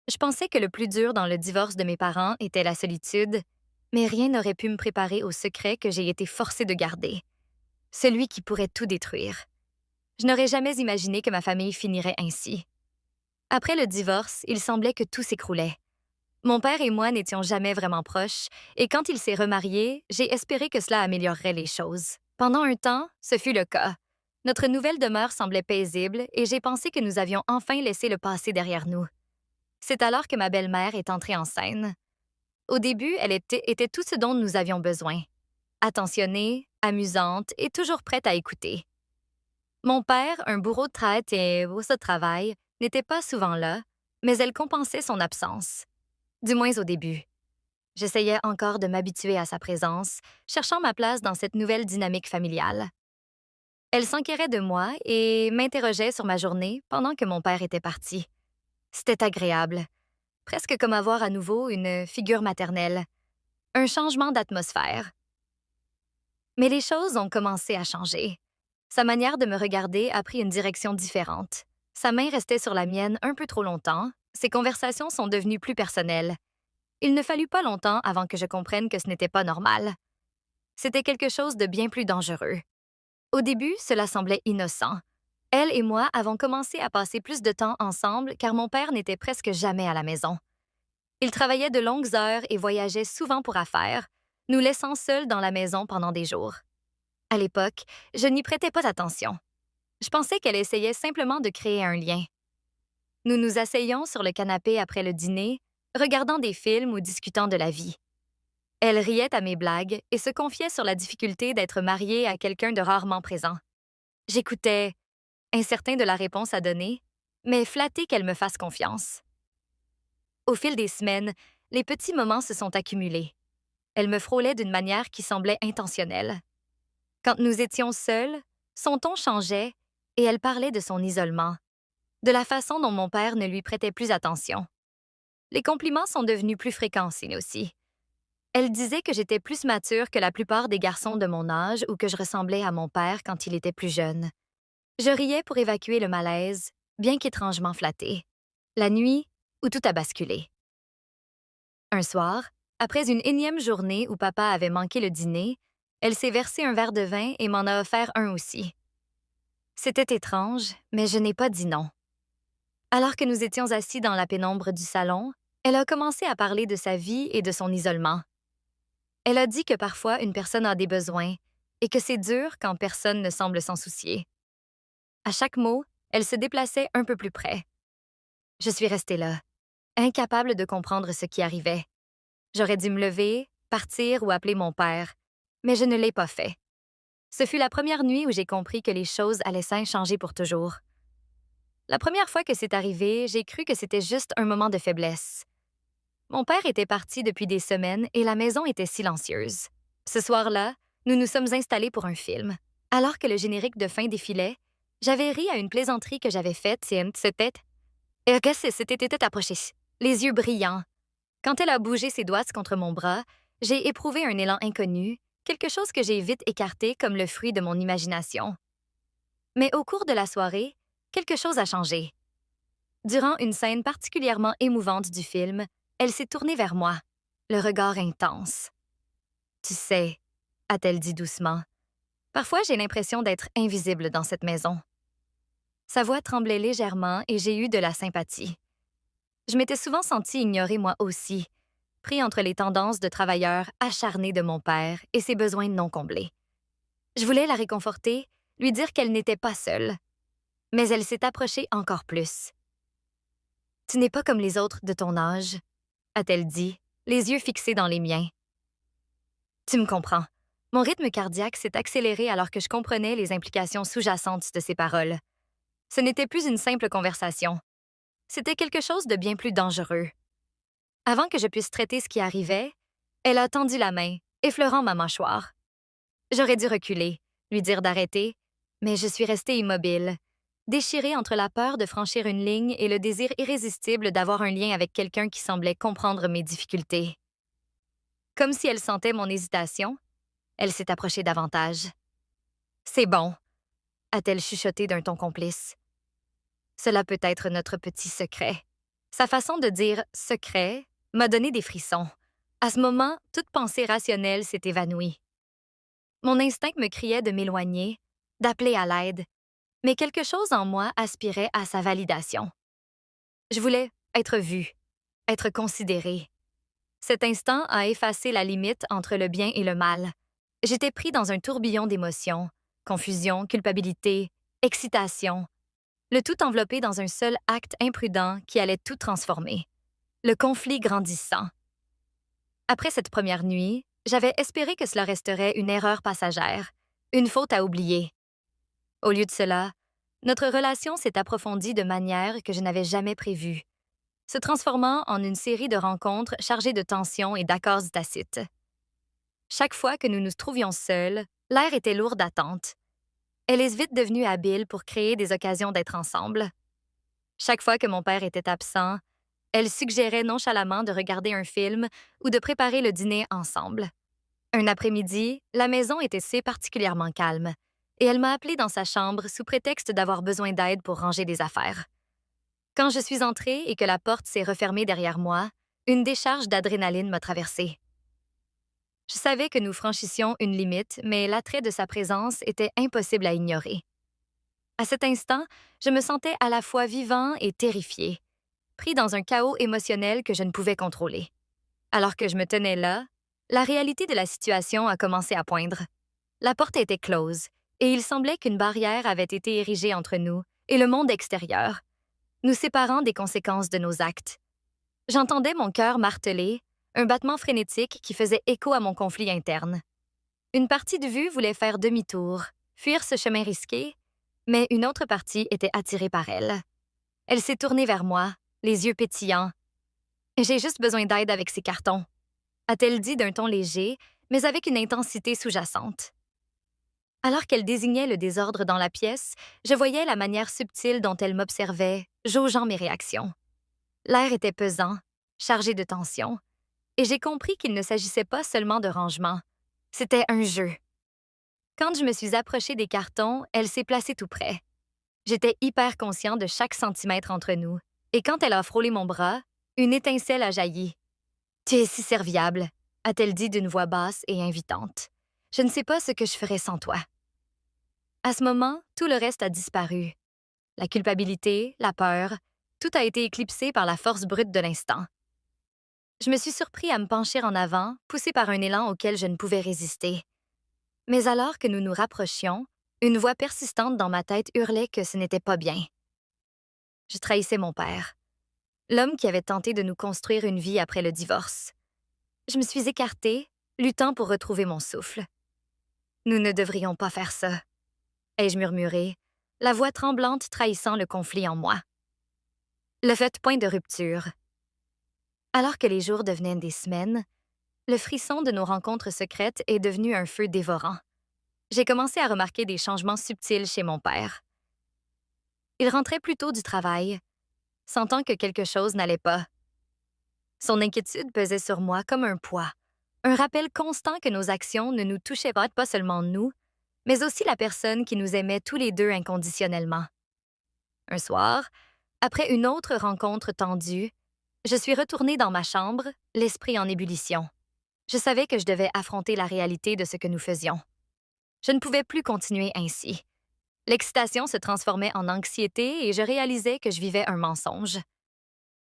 Je pensais que le plus dur dans le divorce de mes parents était la solitude, mais rien n'aurait pu me préparer au secret que j'ai été forcée de garder, celui qui pourrait tout détruire. Je n'aurais jamais imaginé que ma famille finirait ainsi. Après le divorce, il semblait que tout s'écroulait. Mon père et moi n'étions jamais vraiment proches, et quand il s'est remarié, j'ai espéré que cela améliorerait les choses. Pendant un temps, ce fut le cas. Notre nouvelle demeure semblait paisible et j'ai pensé que nous avions enfin laissé le passé derrière nous. C'est alors que ma belle-mère est entrée en scène. Au début, elle était tout ce dont nous avions besoin. Attentionnée, amusante et toujours prête à écouter. Mon père, un bourreau de traite et au travail, n'était pas souvent là, mais elle compensait son absence. Du moins au début. J'essayais encore de m'habituer à sa présence, cherchant ma place dans cette nouvelle dynamique familiale. Elle s'enquérait de moi et m'interrogeait sur ma journée pendant que mon père était parti. C'était agréable, presque comme avoir à nouveau une figure maternelle, un changement d'atmosphère. Mais les choses ont commencé à changer. Sa manière de me regarder a pris une direction différente. Sa main restait sur la mienne un peu trop longtemps, ses conversations sont devenues plus personnelles. Il ne fallut pas longtemps avant que je comprenne que ce n'était pas normal. C'était quelque chose de bien plus dangereux. Au début, cela semblait innocent. Elle et moi avons commencé à passer plus de temps ensemble car mon père n'était presque jamais à la maison. Il travaillait de longues heures et voyageait souvent pour affaires, nous laissant seuls dans la maison pendant des jours. À l'époque, je n'y prêtais pas attention. Je pensais qu'elle essayait simplement de créer un lien. Nous nous asseyions sur le canapé après le dîner, regardant des films ou discutant de la vie. Elle riait à mes blagues et se confiait sur la difficulté d'être mariée à quelqu'un de rarement présent. J'écoutais, incertain de la réponse à donner, mais flattée qu'elle me fasse confiance. Au fil des semaines, les petits moments se sont accumulés. Elle me frôlait d'une manière qui semblait intentionnelle. Quand nous étions seuls, son ton changeait et elle parlait de son isolement, de la façon dont mon père ne lui prêtait plus attention. Les compliments sont devenus plus fréquents aussi. Elle disait que j'étais plus mature que la plupart des garçons de mon âge ou que je ressemblais à mon père quand il était plus jeune. Je riais pour évacuer le malaise, bien qu'étrangement flattée. La nuit, où tout a basculé. Un soir, après une énième journée où papa avait manqué le dîner, elle s'est versé un verre de vin et m'en a offert un aussi. C'était étrange, mais je n'ai pas dit non. Alors que nous étions assis dans la pénombre du salon, elle a commencé à parler de sa vie et de son isolement. Elle a dit que parfois une personne a des besoins et que c'est dur quand personne ne semble s'en soucier. À chaque mot, elle se déplaçait un peu plus près. Je suis restée là, incapable de comprendre ce qui arrivait. J'aurais dû me lever, partir ou appeler mon père, mais je ne l'ai pas fait. Ce fut la première nuit où j'ai compris que les choses allaient changer pour toujours. La première fois que c'est arrivé, j'ai cru que c'était juste un moment de faiblesse. Mon père était parti depuis des semaines et la maison était silencieuse. Ce soir-là, nous nous sommes installés pour un film. Alors que le générique de fin défilait, j'avais ri à une plaisanterie que j'avais faite et c'était... Et que c'était approché, les yeux brillants. Quand elle a bougé ses doigts contre mon bras, j'ai éprouvé un élan inconnu, quelque chose que j'ai vite écarté comme le fruit de mon imagination. Mais au cours de la soirée, quelque chose a changé. Durant une scène particulièrement émouvante du film, elle s'est tournée vers moi, le regard intense. « Tu sais », a-t-elle dit doucement, « parfois j'ai l'impression d'être invisible dans cette maison. » Sa voix tremblait légèrement et j'ai eu de la sympathie. Je m'étais souvent sentie ignorée moi aussi, pris entre les tendances de travailleur acharné de mon père et ses besoins non comblés. Je voulais la réconforter, lui dire qu'elle n'était pas seule. Mais elle s'est approchée encore plus. « Tu n'es pas comme les autres de ton âge », a-t-elle dit, les yeux fixés dans les miens. Tu me comprends. Mon rythme cardiaque s'est accéléré alors que je comprenais les implications sous-jacentes de ses paroles. Ce n'était plus une simple conversation. C'était quelque chose de bien plus dangereux. Avant que je puisse traiter ce qui arrivait, elle a tendu la main, effleurant ma mâchoire. J'aurais dû reculer, lui dire d'arrêter, mais je suis restée immobile, déchirée entre la peur de franchir une ligne et le désir irrésistible d'avoir un lien avec quelqu'un qui semblait comprendre mes difficultés. Comme si elle sentait mon hésitation, elle s'est approchée davantage. « C'est bon », a-t-elle chuchoté d'un ton complice. « Cela peut être notre petit secret. Sa façon de dire secret m'a donné des frissons. À ce moment, toute pensée rationnelle s'est évanouie. Mon instinct me criait de m'éloigner, d'appeler à l'aide, mais quelque chose en moi aspirait à sa validation. Je voulais être vue, être considérée. Cet instant a effacé la limite entre le bien et le mal. J'étais pris dans un tourbillon d'émotions, confusion, culpabilité, excitation, le tout enveloppé dans un seul acte imprudent qui allait tout transformer. Le conflit grandissant. Après cette première nuit, j'avais espéré que cela resterait une erreur passagère, une faute à oublier. Au lieu de cela, notre relation s'est approfondie de manière que je n'avais jamais prévue, se transformant en une série de rencontres chargées de tensions et d'accords tacites. Chaque fois que nous nous trouvions seuls, l'air était lourd d'attente. Elle est vite devenue habile pour créer des occasions d'être ensemble. Chaque fois que mon père était absent, elle suggérait nonchalamment de regarder un film ou de préparer le dîner ensemble. Un après-midi, la maison était si particulièrement calme, et elle m'a appelée dans sa chambre sous prétexte d'avoir besoin d'aide pour ranger des affaires. Quand je suis entrée et que la porte s'est refermée derrière moi, une décharge d'adrénaline m'a traversée. Je savais que nous franchissions une limite, mais l'attrait de sa présence était impossible à ignorer. À cet instant, je me sentais à la fois vivant et terrifié, pris dans un chaos émotionnel que je ne pouvais contrôler. Alors que je me tenais là, la réalité de la situation a commencé à poindre. La porte était close, et il semblait qu'une barrière avait été érigée entre nous et le monde extérieur, nous séparant des conséquences de nos actes. J'entendais mon cœur marteler, un battement frénétique qui faisait écho à mon conflit interne. Une partie de vue voulait faire demi-tour, fuir ce chemin risqué, mais une autre partie était attirée par elle. Elle s'est tournée vers moi, les yeux pétillants. J'ai juste besoin d'aide avec ces cartons, a-t-elle dit d'un ton léger, mais avec une intensité sous-jacente. Alors qu'elle désignait le désordre dans la pièce, je voyais la manière subtile dont elle m'observait, jaugeant mes réactions. L'air était pesant, chargé de tension, et j'ai compris qu'il ne s'agissait pas seulement de rangement. C'était un jeu. Quand je me suis approchée des cartons, elle s'est placée tout près. J'étais hyper conscient de chaque centimètre entre nous, et quand elle a frôlé mon bras, une étincelle a jailli. « Tu es si serviable », a-t-elle dit d'une voix basse et invitante. « Je ne sais pas ce que je ferais sans toi. » À ce moment, tout le reste a disparu. La culpabilité, la peur, tout a été éclipsé par la force brute de l'instant. Je me suis surpris à me pencher en avant, poussé par un élan auquel je ne pouvais résister. Mais alors que nous nous rapprochions, une voix persistante dans ma tête hurlait que ce n'était pas bien. Je trahissais mon père, l'homme qui avait tenté de nous construire une vie après le divorce. Je me suis écartée, luttant pour retrouver mon souffle. « Nous ne devrions pas faire ça », ai-je murmuré, la voix tremblante trahissant le conflit en moi. Le fait point de rupture. Alors que les jours devenaient des semaines, le frisson de nos rencontres secrètes est devenu un feu dévorant. J'ai commencé à remarquer des changements subtils chez mon père. Il rentrait plus tôt du travail, sentant que quelque chose n'allait pas. Son inquiétude pesait sur moi comme un poids, un rappel constant que nos actions ne nous touchaient pas seulement nous, mais aussi la personne qui nous aimait tous les deux inconditionnellement. Un soir, après une autre rencontre tendue, je suis retournée dans ma chambre, l'esprit en ébullition. Je savais que je devais affronter la réalité de ce que nous faisions. Je ne pouvais plus continuer ainsi. L'excitation se transformait en anxiété et je réalisais que je vivais un mensonge.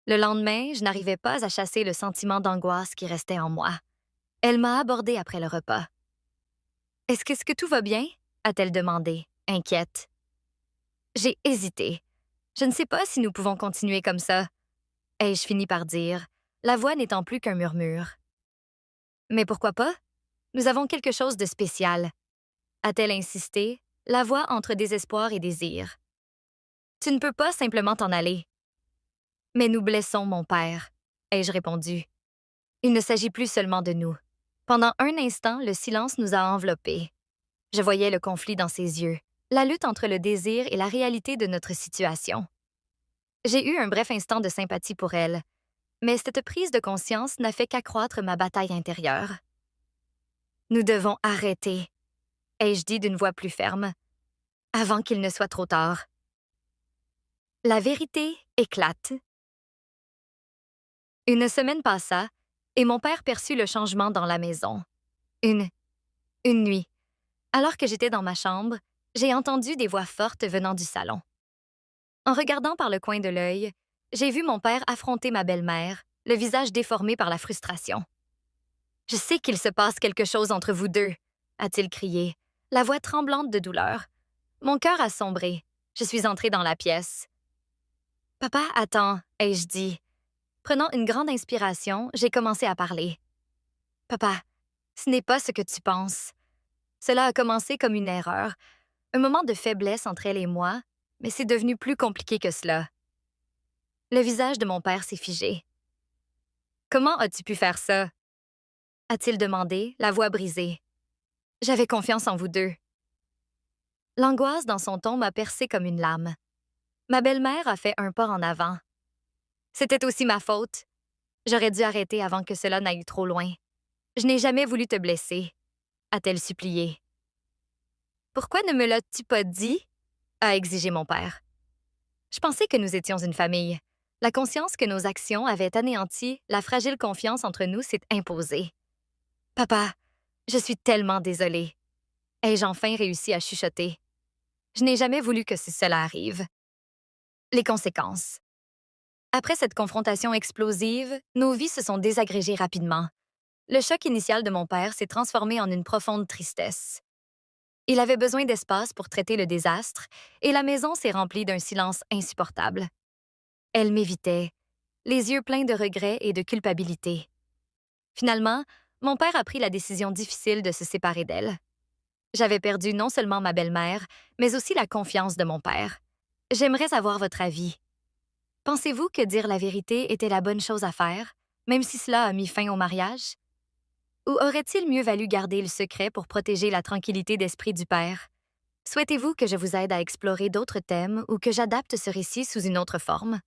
Le lendemain, je n'arrivais pas à chasser le sentiment d'angoisse qui restait en moi. Elle m'a abordée après le repas. « Est-ce que tout va bien? » a-t-elle demandé, inquiète. J'ai hésité. Je ne sais pas si nous pouvons continuer comme ça, ai-je fini par dire, la voix n'étant plus qu'un murmure. Mais pourquoi pas? Nous avons quelque chose de spécial, a-t-elle insisté, la voix entre désespoir et désir. Tu ne peux pas simplement t'en aller. Mais nous blessons mon père, ai-je répondu. Il ne s'agit plus seulement de nous. Pendant un instant, le silence nous a enveloppés. Je voyais le conflit dans ses yeux, la lutte entre le désir et la réalité de notre situation. J'ai eu un bref instant de sympathie pour elle, mais cette prise de conscience n'a fait qu'accroître ma bataille intérieure. Nous devons arrêter, ai-je dit d'une voix plus ferme, avant qu'il ne soit trop tard. La vérité éclate. Une semaine passa et mon père perçut le changement dans la maison. Une, une nuit, alors que j'étais dans ma chambre, j'ai entendu des voix fortes venant du salon. En regardant par le coin de l'œil, j'ai vu mon père affronter ma belle-mère, le visage déformé par la frustration. « Je sais qu'il se passe quelque chose entre vous deux », a-t-il crié, la voix tremblante de douleur. Mon cœur a sombré. Je suis entrée dans la pièce. « Papa, attends, ai-je dit. Prenant une grande inspiration, j'ai commencé à parler. « Papa, ce n'est pas ce que tu penses. Cela a commencé comme une erreur, un moment de faiblesse entre elle et moi, mais c'est devenu plus compliqué que cela. » Le visage de mon père s'est figé. « Comment as-tu pu faire ça? » a-t-il demandé, la voix brisée. « J'avais confiance en vous deux. » L'angoisse dans son ton m'a percé comme une lame. Ma belle-mère a fait un pas en avant. « C'était aussi ma faute. J'aurais dû arrêter avant que cela n'aille trop loin. Je n'ai jamais voulu te blesser, » a-t-elle supplié. « Pourquoi ne me l'as-tu pas dit? » a exigé mon père. Je pensais que nous étions une famille. La conscience que nos actions avaient anéanti la fragile confiance entre nous s'est imposée. « Papa, je suis tellement désolée. » Ai-je enfin réussi à chuchoter. Je n'ai jamais voulu que cela arrive. Les conséquences. Après cette confrontation explosive, nos vies se sont désagrégées rapidement. Le choc initial de mon père s'est transformé en une profonde tristesse. Il avait besoin d'espace pour traiter le désastre, et la maison s'est remplie d'un silence insupportable. Elle m'évitait, les yeux pleins de regrets et de culpabilité. Finalement, mon père a pris la décision difficile de se séparer d'elle. J'avais perdu non seulement ma belle-mère, mais aussi la confiance de mon père. J'aimerais avoir votre avis. Pensez-vous que dire la vérité était la bonne chose à faire, même si cela a mis fin au mariage? Ou aurait-il mieux valu garder le secret pour protéger la tranquillité d'esprit du père? Souhaitez-vous que je vous aide à explorer d'autres thèmes ou que j'adapte ce récit sous une autre forme?